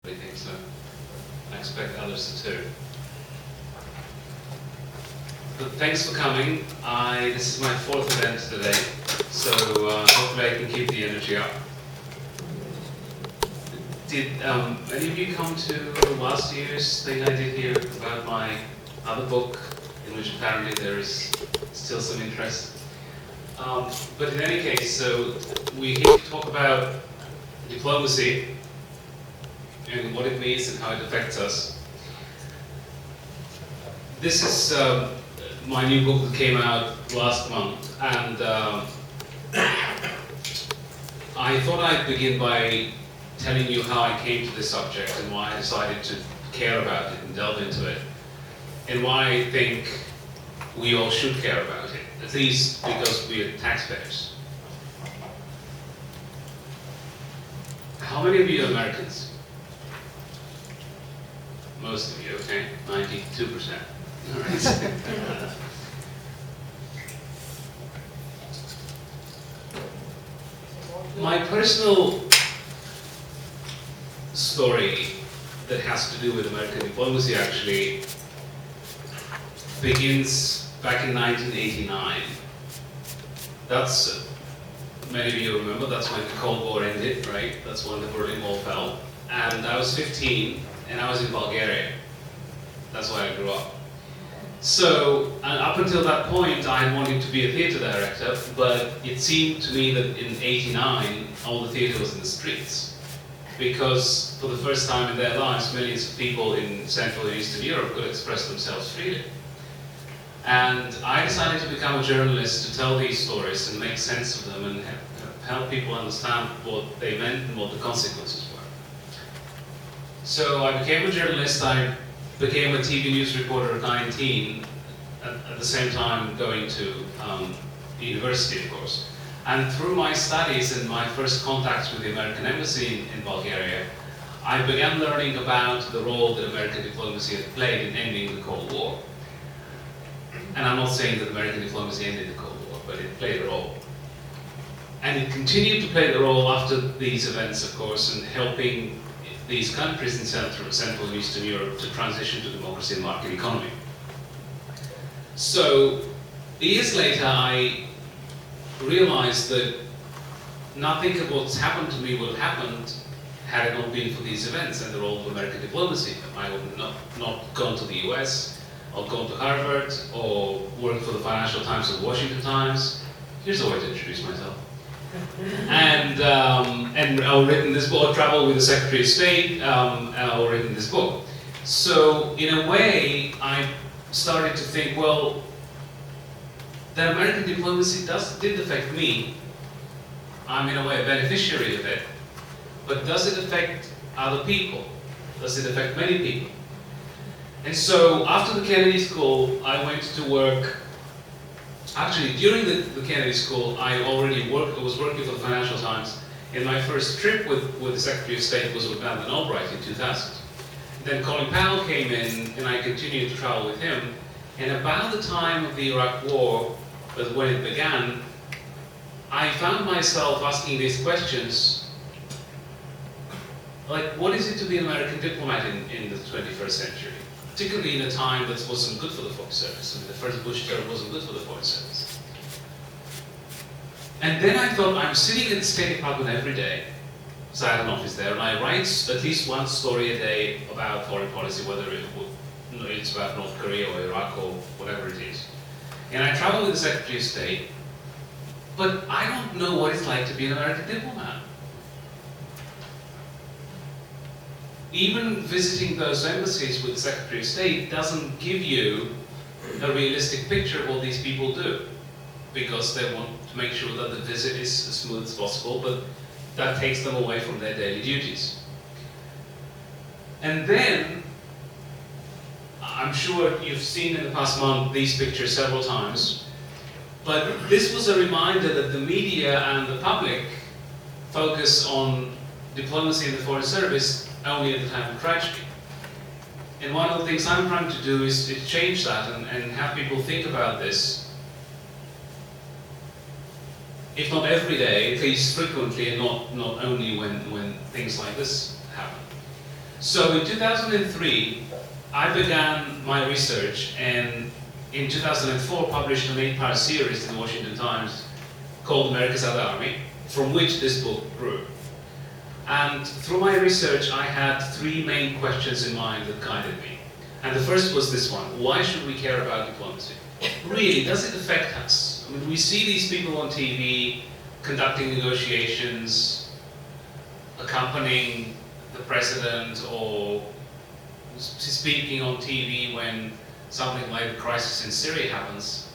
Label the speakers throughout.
Speaker 1: everything, so I expect others to too. But thanks for coming. This is my fourth event today, so hopefully I can keep the energy up. Did any of you come to last year's thing I did here about my other book, in which apparently there is still some interest? But in any case, so we're here to talk about diplomacy and what it means and how it affects us. This is my new book that came out last month, and I thought I'd begin by telling you how I came to this subject and why I decided to care about it and delve into it, and why I think we all should care about it, at least because we're taxpayers. How many of you are Americans? Most of you, okay? 92%. All right. My personal story that has to do with American diplomacy actually begins back in 1989. That's, many of you remember, that's when the Cold War ended, right? That's when the Berlin Wall fell. And I was 15, and I was in Bulgaria. That's where I grew up. So, up until that point, I had wanted to be a theatre director, but it seemed to me that in '89, all the theatre was in the streets. Because for the first time in their lives, millions of people in Central and Eastern Europe could express themselves freely. And I decided to become a journalist to tell these stories and make sense of them and help people understand what they meant and what the consequences were. So I became a journalist. I became a TV news reporter at 19, at the same time going to university, of course. And through my studies and my first contacts with the American embassy in Bulgaria, I began learning about the role that American diplomacy had played in ending the Cold War. And I'm not saying that American diplomacy ended the Cold War, but it played a role. And it continued to play the role after these events, of course, in helping these countries in Central and Eastern Europe to transition to democracy and market economy. So, years later, I realized that nothing of what's happened to me would have happened had it not been for these events and the role of American diplomacy. I would not gone to the US, or gone to Harvard, or worked for the Financial Times or Washington Times. Here's a way to introduce myself. And I've written this book, traveled with the Secretary of State, and I've written this book. So in a way, I started to think, well, that American diplomacy did affect me. I'm in a way a beneficiary of it. But does it affect other people? Does it affect many people? And so after the Kennedy School, I went to work. Actually, during the Kennedy School, I was working for the Financial Times, and my first trip with the Secretary of State was with Madeleine Albright in 2000. Then Colin Powell came in, and I continued to travel with him. And about the time of the Iraq War, when it began, I found myself asking these questions, like, what is it to be an American diplomat in the 21st century? Particularly in a time that wasn't good for the Foreign Service. I mean, the first Bush term wasn't good for the Foreign Service. And then I thought, I'm sitting in the State Department every day, because I had an office there, and I write at least one story a day about foreign policy, whether it's about North Korea or Iraq or whatever it is. And I travel with the Secretary of State, but I don't know what it's like to be an American diplomat. Even visiting those embassies with the Secretary of State doesn't give you a realistic picture of what these people do, because they want to make sure that the visit is as smooth as possible, but that takes them away from their daily duties. And then, I'm sure you've seen in the past month these pictures several times, but this was a reminder that the media and the public focus on diplomacy and the Foreign Service only at the time of tragedy. And one of the things I'm trying to do is to change that and have people think about this, if not every day, at least frequently, and not only when things like this happen. So in 2003, I began my research, and in 2004 published an 8-part series in the Washington Times called America's Other Army, from which this book grew. And through my research, I had 3 main questions in mind that guided me. And the first was this one: why should we care about diplomacy? Really, does it affect us? I mean, we see these people on TV conducting negotiations, accompanying the president, or speaking on TV when something like a crisis in Syria happens.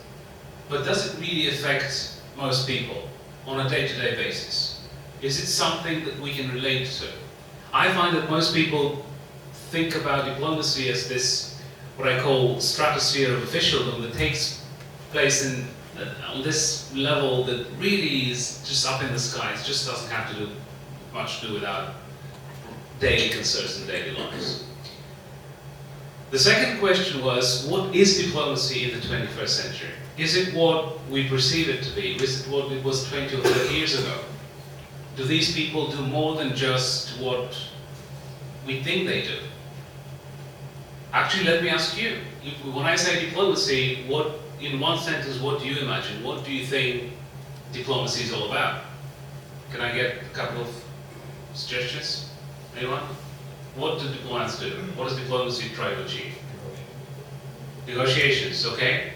Speaker 1: But does it really affect most people on a day-to-day basis? Is it something that we can relate to? I find that most people think about diplomacy as this, what I call stratosphere of officialdom, that takes place on this level that really is just up in the sky. It just doesn't have to do much to do with our daily concerns and daily lives. The second question was, what is diplomacy in the 21st century? Is it what we perceive it to be? Is it what it was 20 or 30 years ago? Do these people do more than just what we think they do? Actually, let me ask you. When I say diplomacy, in one sentence, what do you imagine? What do you think diplomacy is all about? Can I get a couple of suggestions? Anyone? What do diplomats do? What does diplomacy try to achieve? Negotiations, okay?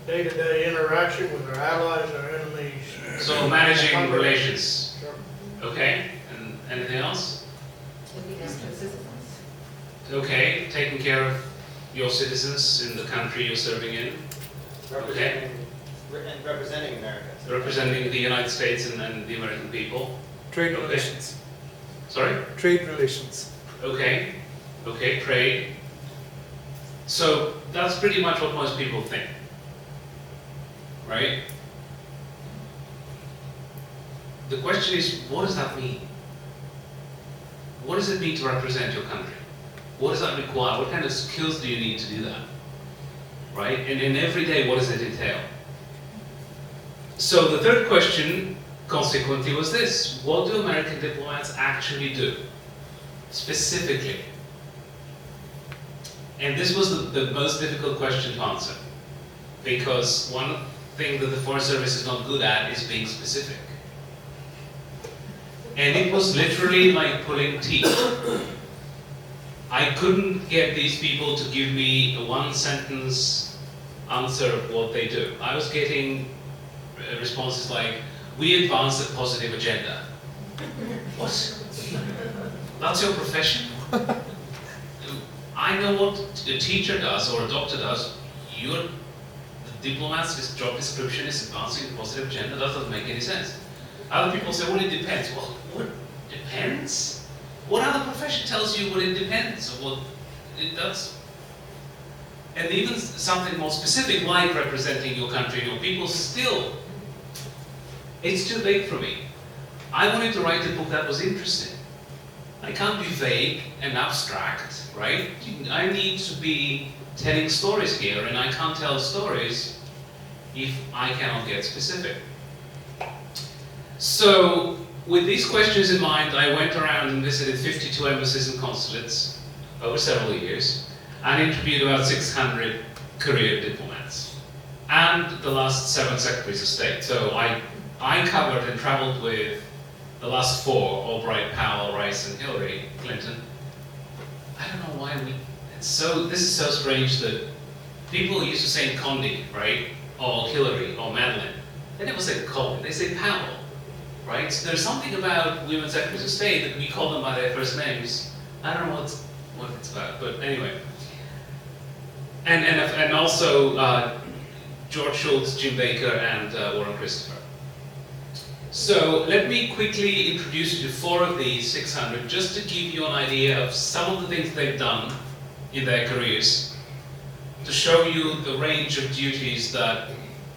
Speaker 2: Day-to-day interaction with our allies, our enemies.
Speaker 1: So managing relations. Okay, and anything else?
Speaker 3: Looking after citizens.
Speaker 1: Okay, taking care of your citizens in the country you're serving in.
Speaker 4: And representing America.
Speaker 1: Representing the United States and the American people.
Speaker 2: Trade
Speaker 1: Okay.
Speaker 2: relations.
Speaker 1: Sorry?
Speaker 2: Trade relations.
Speaker 1: Okay, trade. So that's pretty much what most people think, right? The question is, what does that mean? What does it mean to represent your country? What does that require? What kind of skills do you need to do that? Right? And in every day, what does it entail? So the third question, consequently, was this: what do American diplomats actually do? Specifically. And this was the most difficult question to answer, because one thing that the Foreign Service is not good at is being specific. And it was literally like pulling teeth. I couldn't get these people to give me a one-sentence answer of what they do. I was getting responses like, we advance a positive agenda. What? That's your profession? I know what a teacher does or a doctor does. The diplomat's job description is advancing a positive agenda. That doesn't make any sense. Other people say, well, it depends. Well, what depends? What other profession tells you what it depends, or what it does? And even something more specific, like representing your country and your people, still, it's too big for me. I wanted to write a book that was interesting. I can't be vague and abstract, right? I need to be telling stories here, and I can't tell stories if I cannot get specific. So, with these questions in mind, I went around and visited 52 embassies and consulates over several years, and interviewed about 600 career diplomats, and the last 7 secretaries of state. So I covered and traveled with the last 4, Albright, Powell, Rice, and Hillary Clinton. I don't know why this is so strange that people used to say Condi, right? Or Hillary, or Madeleine. They never say Colin, they say Powell, right? So there's something about women secretaries of state that we call them by their first names. I don't know what it's about, but anyway. And also George Shultz, Jim Baker, and Warren Christopher. So let me quickly introduce you to 4 of these 600, just to give you an idea of some of the things they've done in their careers, to show you the range of duties that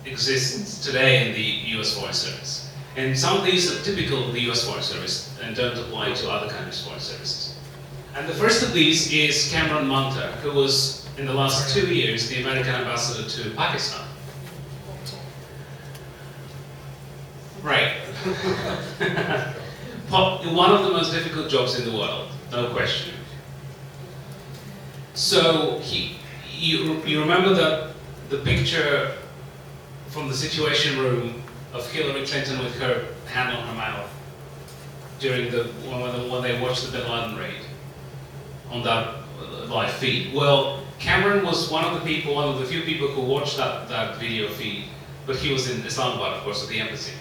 Speaker 1: exists today in the US Foreign Service. And some of these are typical of the US Foreign Service and don't apply to other countries' foreign services. And the first of these is Cameron Munter, who was, in the last 2 years, the American ambassador to Pakistan. Right. One of the most difficult jobs in the world, no question. So you remember the picture from the Situation Room of Hillary Clinton with her hand on her mouth during when they watched the Bin Laden raid on that live feed. Well, Cameron was one of the few people who watched that video feed, but he was in Islamabad, of course, at the embassy.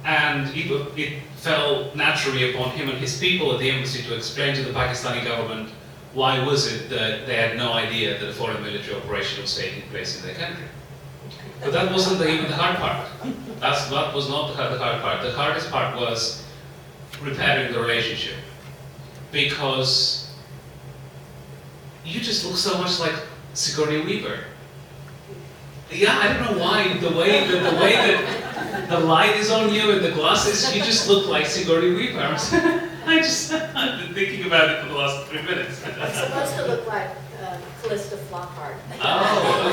Speaker 1: And it fell naturally upon him and his people at the embassy to explain to the Pakistani government why was it that they had no idea that a foreign military operation was taking place in their country. But that wasn't even the hard part. That was not the hard part. The hardest part was repairing the relationship. Because you just look so much like Sigourney Weaver. Yeah, I don't know why. The way that the light is on you and the glasses, you just look like Sigourney Weaver. I've been thinking about it for the last 3 minutes.
Speaker 3: It's supposed to look like Callista Flockhart.
Speaker 1: Oh.